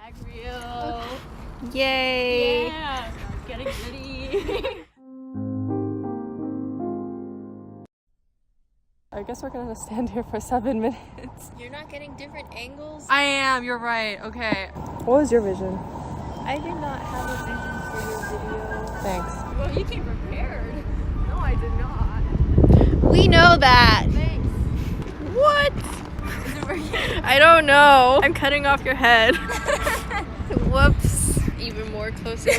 Bag reel. Yay! Yeah, getting ready. I guess we're gonna stand here for 7 minutes. You're not getting different angles? I am, you're right. Okay. What was your vision? I did not have a vision for your video. Thanks. Well, you came prepared. No, I did not. We know that. Thanks. What? Is it working? I don't know. I'm cutting off your head. Whoops. Even more close up.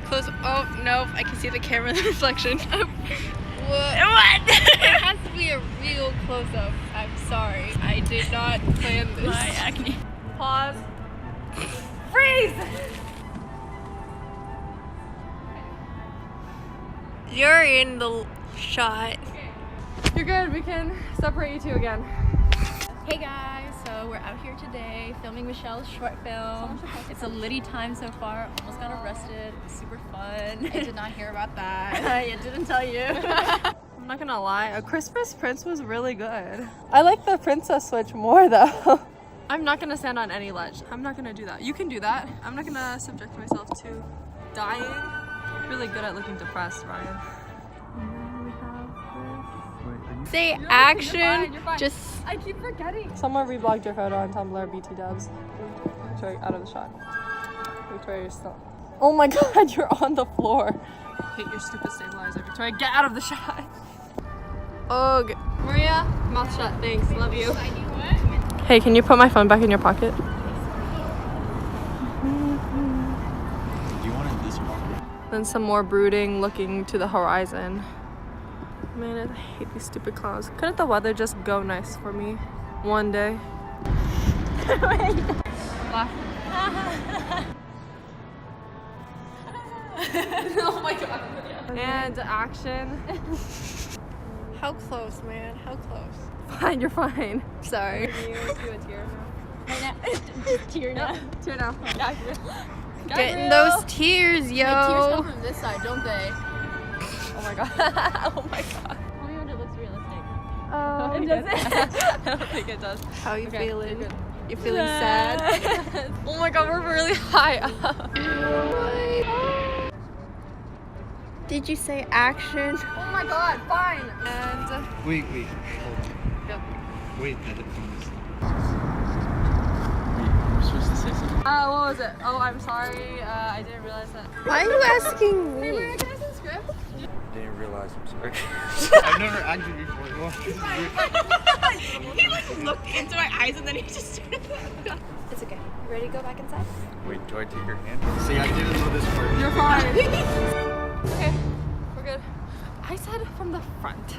Close. Oh, no. I can see the camera reflection. What? It has to be a real close-up. I'm sorry. I did not plan this. My acne. Pause. Freeze! You're in the shot. You're good. We can separate you two again. Hey guys, so we're out here today filming Michelle's short film. It's a litty time so far. Almost got arrested. It was super fun. I did not hear about that. I didn't tell you. I'm not gonna lie, A Christmas Prince was really good. I like the princess switch more though. I'm not gonna stand on any ledge. I'm not gonna do that. You can do that. I'm not gonna subject myself to dying. Really good at looking depressed, Ryan. Say action. You're fine. Just. I keep forgetting. Someone reblogged your photo on Tumblr, BT dubs. Victoria, out of the shot. Victoria, you're still. Oh my god, you're on the floor. Hate your stupid stabilizer. Victoria, get out of the shot. Ugh. Maria, mouth shut. Thanks. Love you. Hey, can you put my phone back in your pocket? Do you want this one? Then some more brooding, looking to the horizon. Man, I hate these stupid clouds. Couldn't the weather just go nice for me one day? Oh my god. And action. How close, man? How close? Fine, you're fine. Sorry. Do a tear now. Just tear now. Tear now. Getting Getting those tears, yo. The tears come from this side, don't they? Oh my god. Oh my god. Tell me when it looks realistic. Oh, It doesn't. I don't think it does. How you Okay, feeling? you're good. You feeling sad? Oh my god, we're really high up. Did you say action? Oh my god, fine. And Wait, hold on. go. Wait, the headphones. Wait, we're supposed to say something? What was it? Oh, I'm sorry. I didn't realize that. Why are you asking me? Can I see the script? Didn't realize, I'm sorry. I've never acted before. Well, this is weird. He like looked into my eyes and then he just started. It's okay. You ready to go back inside? Wait, do I take your hand? See, I didn't know this part. You're fine. Okay, we're good. I said from the front.